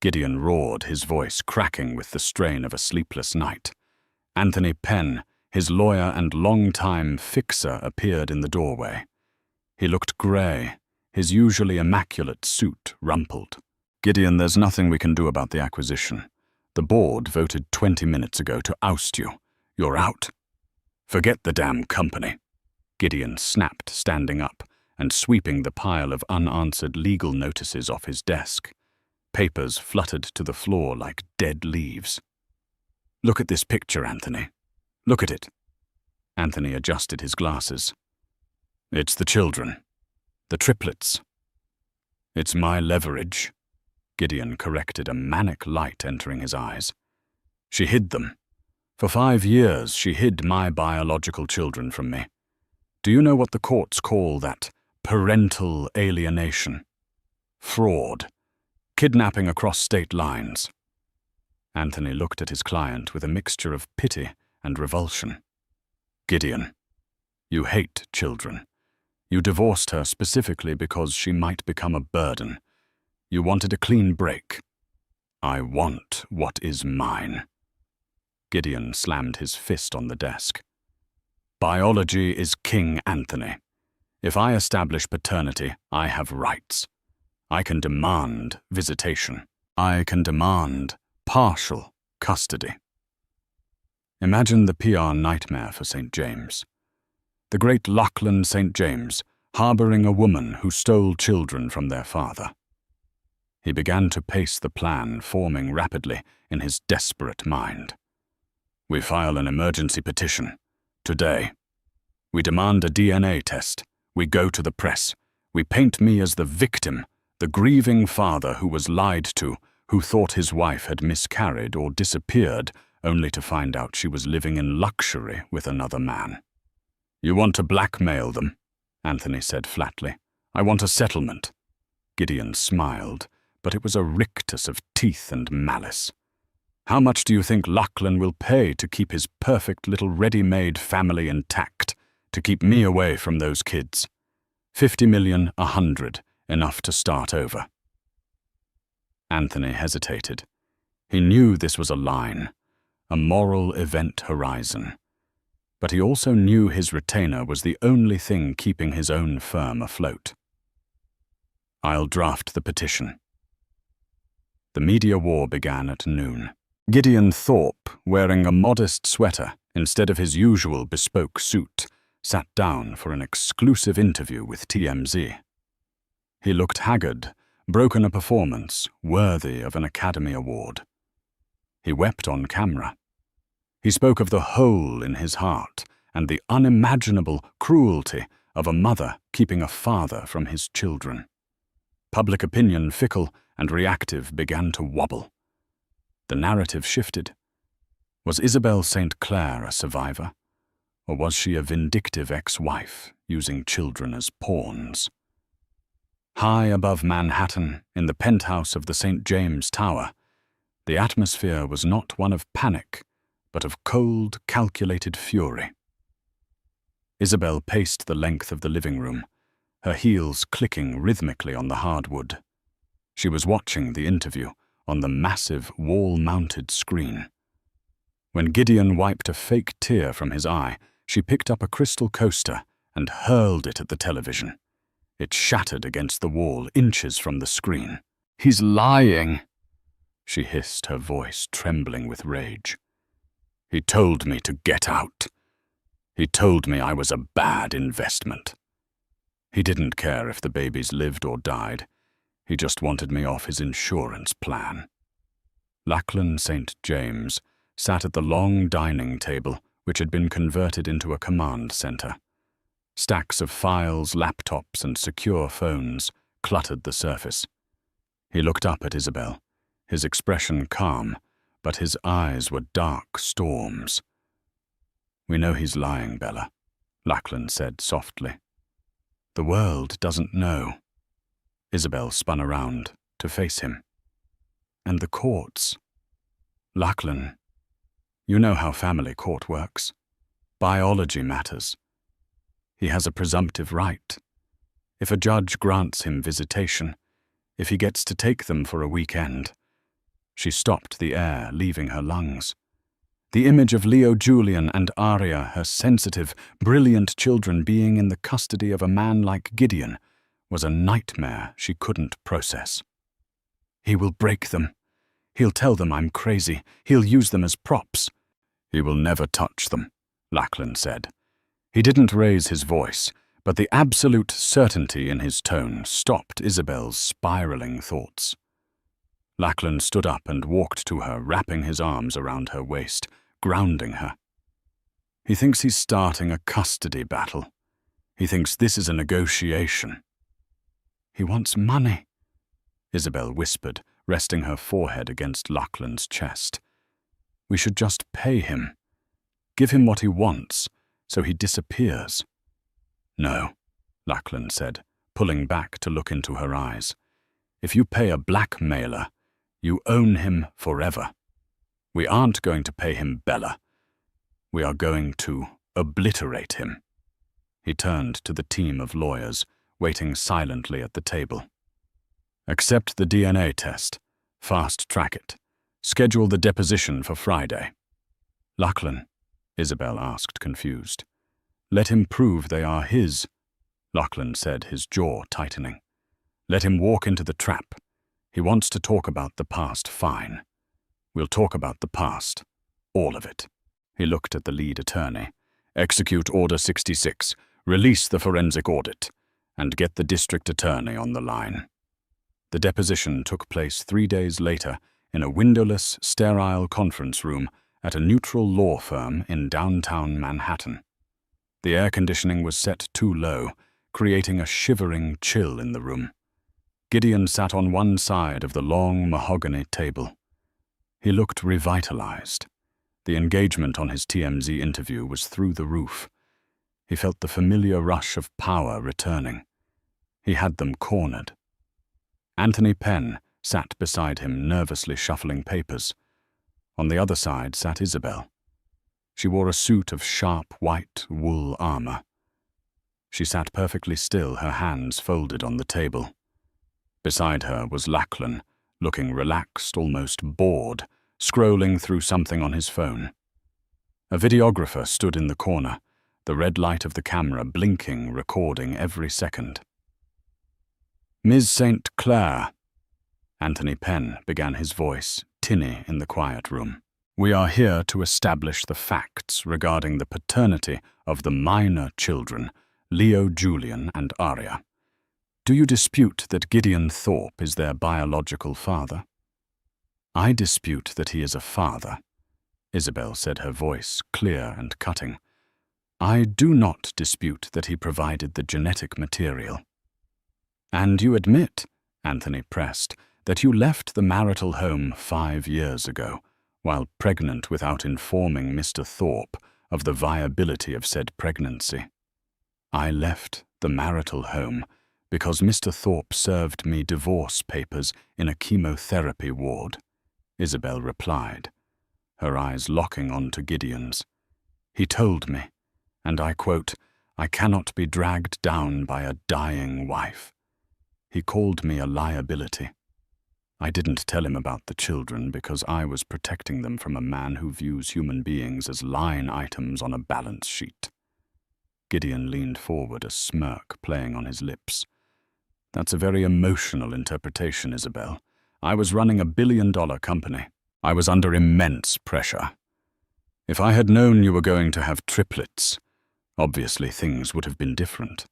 Gideon roared, his voice cracking with the strain of a sleepless night. Anthony Penn, his lawyer and long-time fixer, appeared in the doorway. He looked grey, his usually immaculate suit rumpled. "Gideon, there's nothing we can do about the acquisition. The board voted 20 minutes ago to oust you. You're out." "Forget the damn company," Gideon snapped, standing up and sweeping the pile of unanswered legal notices off his desk. Papers fluttered to the floor like dead leaves. "Look at this picture, Anthony. Look at it." Anthony adjusted his glasses. "It's the children. The triplets." "It's my leverage," Gideon corrected, a manic light entering his eyes. "She hid them. For 5 years, she hid my biological children from me. Do you know what the courts call that? Parental alienation. Fraud. Kidnapping across state lines." Anthony looked at his client with a mixture of pity and revulsion. "Gideon, you hate children. You divorced her specifically because she might become a burden. You wanted a clean break. I want what is mine." Gideon slammed his fist on the desk. "Biology is king, Anthony. If I establish paternity, I have rights. I can demand visitation. I can demand partial custody." Imagine the PR nightmare for St. James. The great Lachlan St. James, harboring a woman who stole children from their father. He began to pace the plan forming rapidly in his desperate mind. "We file an emergency petition. Today. We demand a DNA test. We go to the press. We paint me as the victim, the grieving father who was lied to, who thought his wife had miscarried or disappeared, only to find out she was living in luxury with another man." "You want to blackmail them," Anthony said flatly. "I want a settlement." Gideon smiled, but it was a rictus of teeth and malice. "How much do you think Lachlan will pay to keep his perfect little ready-made family intact, to keep me away from those kids?" 50 million, 100, enough to start over. Anthony hesitated. He knew this was a line, a moral event horizon. But he also knew his retainer was the only thing keeping his own firm afloat. "I'll draft the petition." The media war began at noon. Gideon Thorpe, wearing a modest sweater instead of his usual bespoke suit, sat down for an exclusive interview with TMZ. He looked haggard, broken a performance worthy of an Academy Award. He wept on camera. He spoke of the hole in his heart and the unimaginable cruelty of a mother keeping a father from his children. Public opinion, fickle and reactive, began to wobble. The narrative shifted. Was Isabel St. Clair a survivor? Or was she a vindictive ex-wife, using children as pawns? High above Manhattan, in the penthouse of the St. James Tower, the atmosphere was not one of panic, but of cold, calculated fury. Isabel paced the length of the living room, her heels clicking rhythmically on the hardwood. She was watching the interview on the massive, wall-mounted screen. When Gideon wiped a fake tear from his eye, she picked up a crystal coaster and hurled it at the television. It shattered against the wall inches from the screen. "He's lying," she hissed, her voice trembling with rage. "He told me to get out. He told me I was a bad investment. He didn't care if the babies lived or died. He just wanted me off his insurance plan." Lachlan St. James sat at the long dining table, which had been converted into a command center. Stacks of files, laptops, and secure phones cluttered the surface. He looked up at Isabel, his expression calm, but his eyes were dark storms. "We know he's lying, Bella," Lachlan said softly. "The world doesn't know." Isabel spun around to face him. "And the courts. Lachlan, you know how family court works. Biology matters. He has a presumptive right. If a judge grants him visitation, if he gets to take them for a weekend." She stopped the air, leaving her lungs. The image of Leo Julian and Aria, her sensitive, brilliant children, being in the custody of a man like Gideon was a nightmare she couldn't process. "He will break them. He'll tell them I'm crazy. He'll use them as props." "He will never touch them," Lachlan said. He didn't raise his voice, but the absolute certainty in his tone stopped Isabel's spiraling thoughts. Lachlan stood up and walked to her, wrapping his arms around her waist, grounding her. "He thinks he's starting a custody battle. He thinks this is a negotiation." "He wants money," Isabel whispered, resting her forehead against Lachlan's chest. "We should just pay him. Give him what he wants, so he disappears." "No," Lachlan said, pulling back to look into her eyes. "If you pay a blackmailer, you own him forever. We aren't going to pay him, Bella. We are going to obliterate him." He turned to the team of lawyers, waiting silently at the table. "Accept the DNA test. Fast-track it. Schedule the deposition for Friday." "Lachlan," Isabel asked, confused. "Let him prove they are his," Lachlan said, his jaw tightening. "Let him walk into the trap. He wants to talk about the past, fine. We'll talk about the past. All of it." He looked at the lead attorney. "Execute Order 66, release the forensic audit, and get the district attorney on the line." The deposition took place 3 days later in a windowless, sterile conference room at a neutral law firm in downtown Manhattan. The air conditioning was set too low, creating a shivering chill in the room. Gideon sat on one side of the long mahogany table. He looked revitalized. The engagement on his TMZ interview was through the roof. He felt the familiar rush of power returning. He had them cornered. Anthony Penn sat beside him, nervously shuffling papers. On the other side sat Isabel. She wore a suit of sharp white wool armor. She sat perfectly still, her hands folded on the table. Beside her was Lachlan, looking relaxed, almost bored, scrolling through something on his phone. A videographer stood in the corner, the red light of the camera blinking, recording every second. "Ms. St. Clair," Anthony Penn began, his voice tinny in the quiet room. "We are here to establish the facts regarding the paternity of the minor children, Leo Julian and Aria. Do you dispute that Gideon Thorpe is their biological father?" "I dispute that he is a father," Isabel said, her voice clear and cutting. "I do not dispute that he provided the genetic material." "And you admit," Anthony pressed, "that you left the marital home 5 years ago, while pregnant without informing Mr. Thorpe of the viability of said pregnancy. I left the marital home because Mr. Thorpe served me divorce papers in a chemotherapy ward, Isabel replied, her eyes locking onto Gideon's. He told me, and I quote, "I cannot be dragged down by a dying wife." He called me a liability. I didn't tell him about the children because I was protecting them from a man who views human beings as line items on a balance sheet. Gideon leaned forward, a smirk playing on his lips. That's a very emotional interpretation, Isabel. I was running $1 billion company. I was under immense pressure. If I had known you were going to have triplets, obviously things would have been different.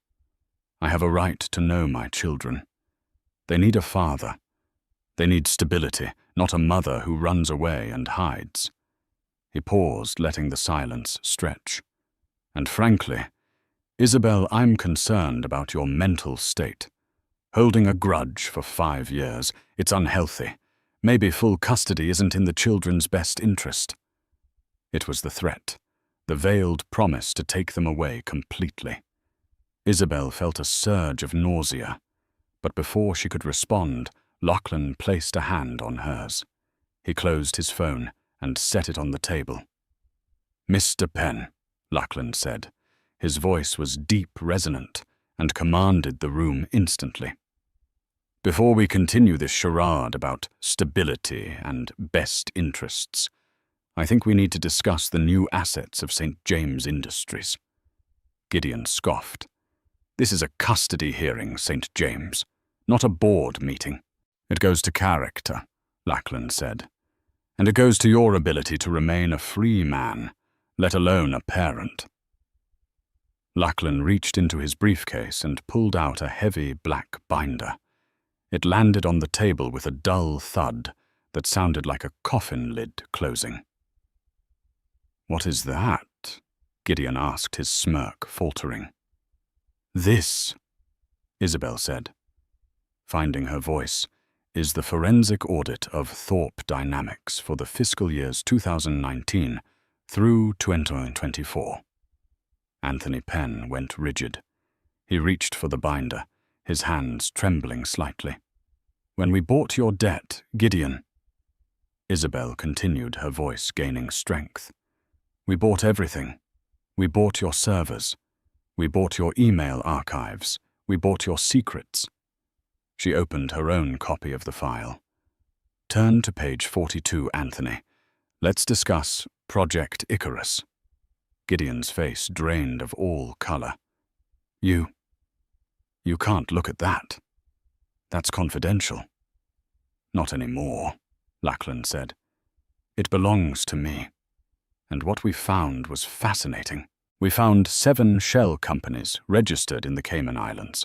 I have a right to know my children. They need a father. They need stability, not a mother who runs away and hides. He paused, letting the silence stretch. And frankly, Isabel, I'm concerned about your mental state. Holding a grudge for 5 years, it's unhealthy. Maybe full custody isn't in the children's best interest. It was the threat, the veiled promise to take them away completely. Isabel felt a surge of nausea, but before she could respond, Lachlan placed a hand on hers. He closed his phone and set it on the table. "Mr. Penn," Lachlan said. His voice was deep, resonant, and commanded the room instantly. "Before we continue this charade about stability and best interests, I think we need to discuss the new assets of St. James Industries." Gideon scoffed. "This is a custody hearing, St. James, not a board meeting." "It goes to character," Lachlan said. "And it goes to your ability to remain a free man, let alone a parent." Lachlan reached into his briefcase and pulled out a heavy black binder. It landed on the table with a dull thud that sounded like a coffin lid closing. "What is that?" Gideon asked, his smirk faltering. "This," Isabel said, finding her voice, "is the forensic audit of Thorpe Dynamics for the fiscal years 2019 through 2024. Anthony Penn went rigid. He reached for the binder, his hands trembling slightly. "When we bought your debt, Gideon," Isabel continued, her voice gaining strength, "we bought everything. We bought your servers. We bought your email archives. We bought your secrets." She opened her own copy of the file. "Turn to page 42, Anthony. Let's discuss Project Icarus." Gideon's face drained of all color. You can't look at that. That's confidential." "Not anymore," Lachlan said. "It belongs to me. And what we found was fascinating. We found 7 shell companies registered in the Cayman Islands.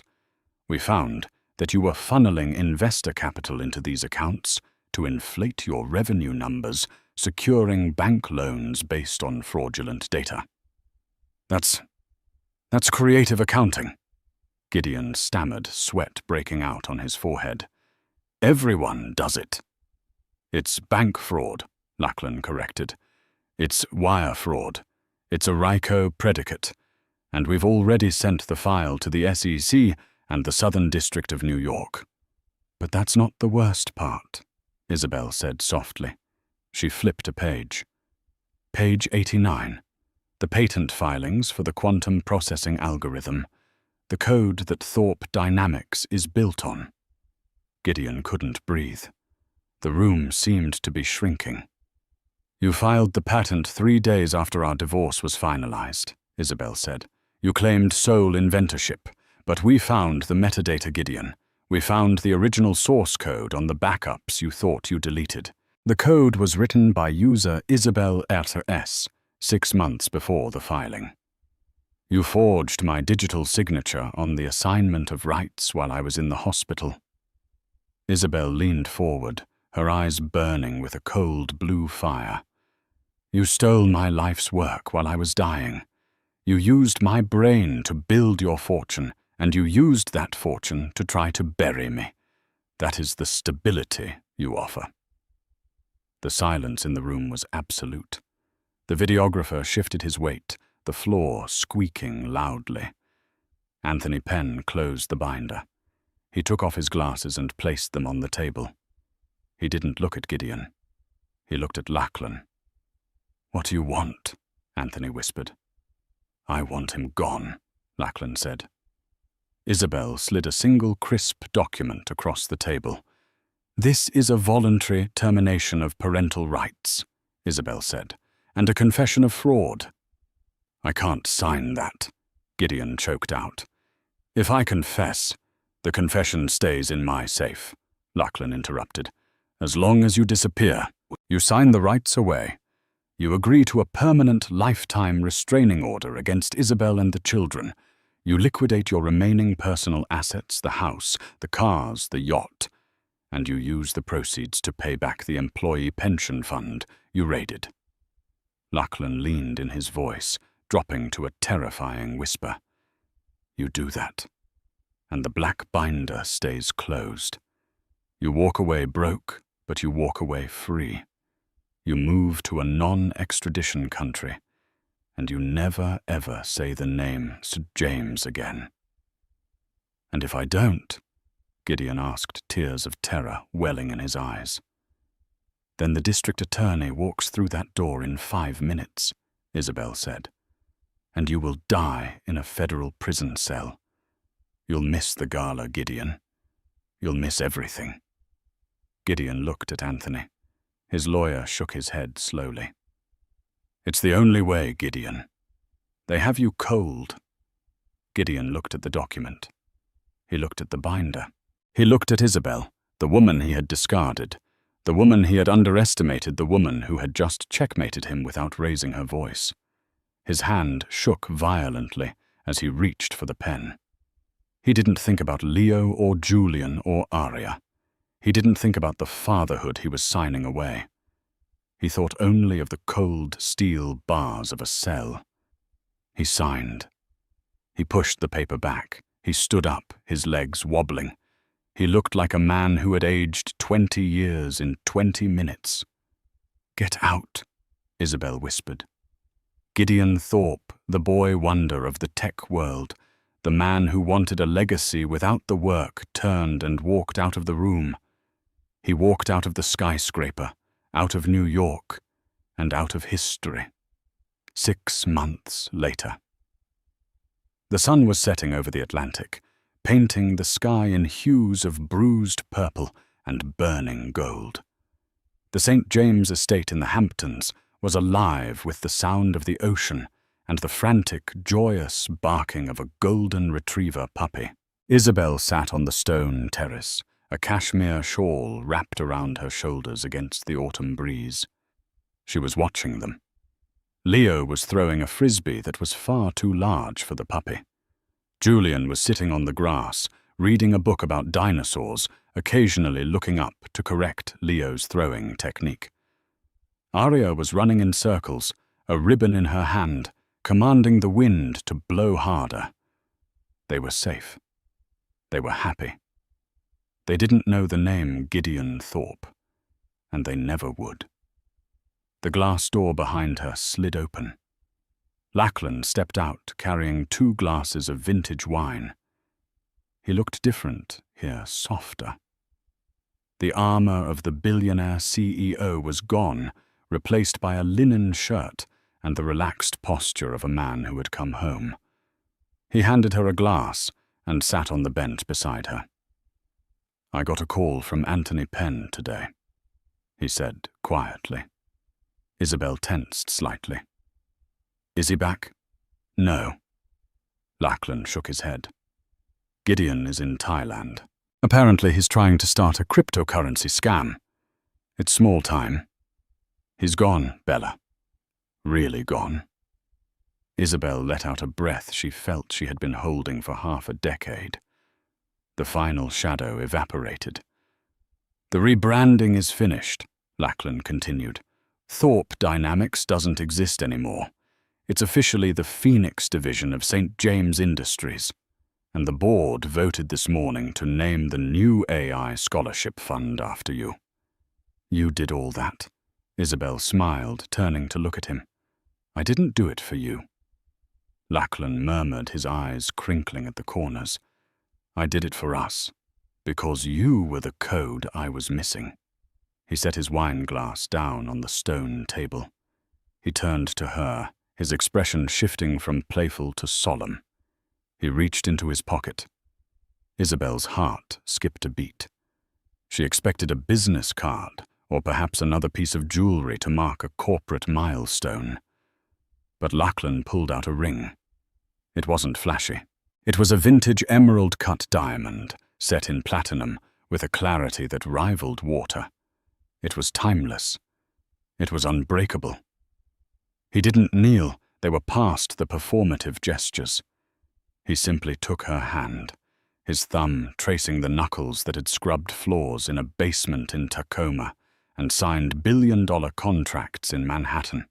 We found that you were funneling investor capital into these accounts to inflate your revenue numbers, securing bank loans based on fraudulent data." That's creative accounting," Gideon stammered, sweat breaking out on his forehead. "Everyone does it." "It's bank fraud," Lachlan corrected. "It's wire fraud. It's a RICO predicate, and we've already sent the file to the SEC and the Southern District of New York." "But that's not the worst part," Isabel said softly. She flipped a page. Page 89. The patent filings for the quantum processing algorithm, the code that Thorpe Dynamics is built on. Gideon couldn't breathe. The room seemed to be shrinking. "You filed the patent 3 days after our divorce was finalized," Isabel said. "You claimed sole inventorship, but we found the metadata, Gideon. We found the original source code on the backups you thought you deleted. The code was written by user Isabel S. 6 months before the filing. You forged my digital signature on the assignment of rights while I was in the hospital." Isabel leaned forward, her eyes burning with a cold blue fire. "You stole my life's work while I was dying. You used my brain to build your fortune, and you used that fortune to try to bury me. That is the stability you offer." The silence in the room was absolute. The videographer shifted his weight, the floor squeaking loudly. Anthony Penn closed the binder. He took off his glasses and placed them on the table. He didn't look at Gideon. He looked at Lachlan. "What do you want?" Anthony whispered. "I want him gone," Lachlan said. Isabel slid a single crisp document across the table. "This is a voluntary termination of parental rights," Isabel said, "and a confession of fraud." "I can't sign that," Gideon choked out. "If I confess, the confession stays in my safe," Lachlan interrupted. "As long as you disappear, you sign the rights away. You agree to a permanent lifetime restraining order against Isabel and the children. You liquidate your remaining personal assets, the house, the cars, the yacht, and you use the proceeds to pay back the employee pension fund you raided." Lachlan leaned in his voice, dropping to a terrifying whisper. "You do that, and the black binder stays closed. You walk away broke, but you walk away free. You move to a non-extradition country, and you never ever say the name St. James again." "And if I don't?" Gideon asked, tears of terror welling in his eyes. "Then the district attorney walks through that door in 5 minutes," Isabel said, "and you will die in a federal prison cell. You'll miss the gala, Gideon. You'll miss everything." Gideon looked at Anthony. His lawyer shook his head slowly. "It's the only way, Gideon. They have you cold." Gideon looked at the document. He looked at the binder. He looked at Isabel, the woman he had discarded, the woman he had underestimated, the woman who had just checkmated him without raising her voice. His hand shook violently as he reached for the pen. He didn't think about Leo or Julian or Aria. He didn't think about the fatherhood he was signing away. He thought only of the cold steel bars of a cell. He signed. He pushed the paper back. He stood up, his legs wobbling. He looked like a man who had aged 20 years in 20 minutes. "Get out," Isabel whispered. Gideon Thorpe, the boy wonder of the tech world, the man who wanted a legacy without the work, turned and walked out of the room. He walked out of the skyscraper, out of New York, and out of history. 6 months later. The sun was setting over the Atlantic, painting the sky in hues of bruised purple and burning gold. The St. James estate in the Hamptons was alive with the sound of the ocean and the frantic, joyous barking of a golden retriever puppy. Isabel sat on the stone terrace, a cashmere shawl wrapped around her shoulders against the autumn breeze. She was watching them. Leo was throwing a frisbee that was far too large for the puppy. Julian was sitting on the grass, reading a book about dinosaurs, occasionally looking up to correct Leo's throwing technique. Aria was running in circles, a ribbon in her hand, commanding the wind to blow harder. They were safe. They were happy. They didn't know the name Gideon Thorpe, and they never would. The glass door behind her slid open. Lachlan stepped out, carrying 2 glasses of vintage wine. He looked different here, softer. The armor of the billionaire CEO was gone, replaced by a linen shirt and the relaxed posture of a man who had come home. He handed her a glass and sat on the bench beside her. "I got a call from Anthony Penn today," he said quietly. Isabel tensed slightly. "Is he back?" "No." Lachlan shook his head. "Gideon is in Thailand. Apparently he's trying to start a cryptocurrency scam. It's small time. He's gone, Bella. Really gone." Isabel let out a breath she felt she had been holding for half a decade. The final shadow evaporated. "The rebranding is finished," Lachlan continued. "Thorpe Dynamics doesn't exist anymore. It's officially the Phoenix division of St. James Industries, and the board voted this morning to name the new AI scholarship fund after you." "You did all that?" Isabel smiled, turning to look at him. I didn't do it for you. Lachlan murmured, his eyes crinkling at the corners. I did it for us, because you were the code I was missing. He set his wine glass down on the stone table. He turned to her, his expression shifting from playful to solemn. He reached into his pocket. Isabel's heart skipped a beat. She expected a business card, or perhaps another piece of jewelry to mark a corporate milestone. But Lachlan pulled out a ring. It wasn't flashy. It was a vintage emerald-cut diamond, set in platinum, with a clarity that rivaled water. It was timeless. It was unbreakable. He didn't kneel. They were past the performative gestures. He simply took her hand, his thumb tracing the knuckles that had scrubbed floors in a basement in Tacoma and signed billion-dollar contracts in Manhattan.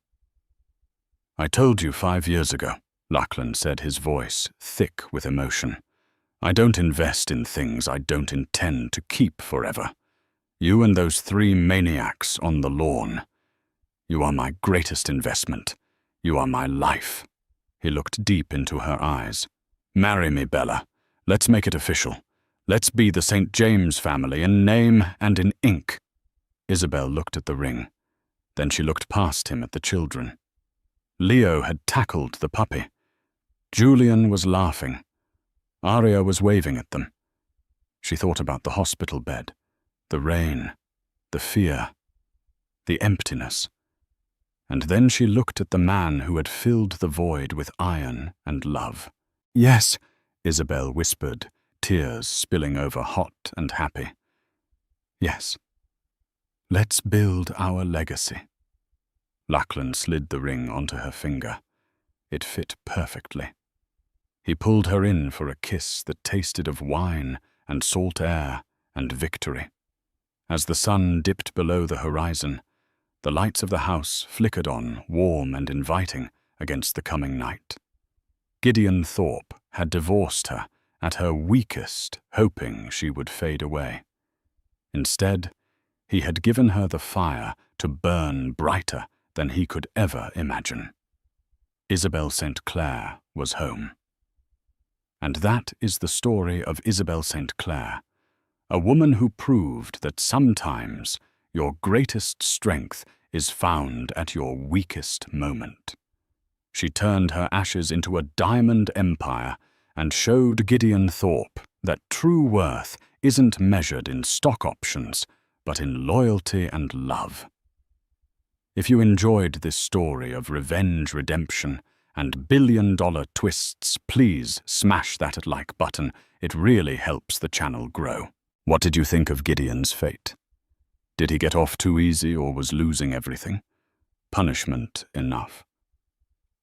I told you 5 years ago, Lachlan said, his voice thick with emotion. I don't invest in things I don't intend to keep forever. You and those 3 maniacs on the lawn. You are my greatest investment. You are my life. He looked deep into her eyes. Marry me, Bella. Let's make it official. Let's be the St. James family in name and in ink. Isabel looked at the ring. Then she looked past him at the children. Leo had tackled the puppy. Julian was laughing. Aria was waving at them. She thought about the hospital bed, the rain, the fear, the emptiness. And then she looked at the man who had filled the void with iron and love. Yes, Isabel whispered, tears spilling over, hot and happy. Yes. Let's build our legacy. Lachlan slid the ring onto her finger. It fit perfectly. He pulled her in for a kiss that tasted of wine and salt air and victory. As the sun dipped below the horizon, the lights of the house flickered on, warm and inviting, against the coming night. Gideon Thorpe had divorced her at her weakest, hoping she would fade away. Instead, he had given her the fire to burn brighter than he could ever imagine. Isabel St. Clair was home. And that is the story of Isabel St. Clair, a woman who proved that sometimes your greatest strength is found at your weakest moment. She turned her ashes into a diamond empire and showed Gideon Thorpe that true worth isn't measured in stock options, but in loyalty and love. If you enjoyed this story of revenge, redemption, and billion-dollar twists, please smash that like button. It really helps the channel grow. What did you think of Gideon's fate? Did he get off too easy or was losing everything? Punishment enough.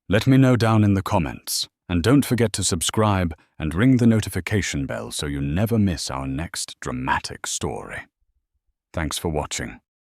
Let me know down in the comments, and don't forget to subscribe and ring the notification bell so you never miss our next dramatic story. Thanks for watching.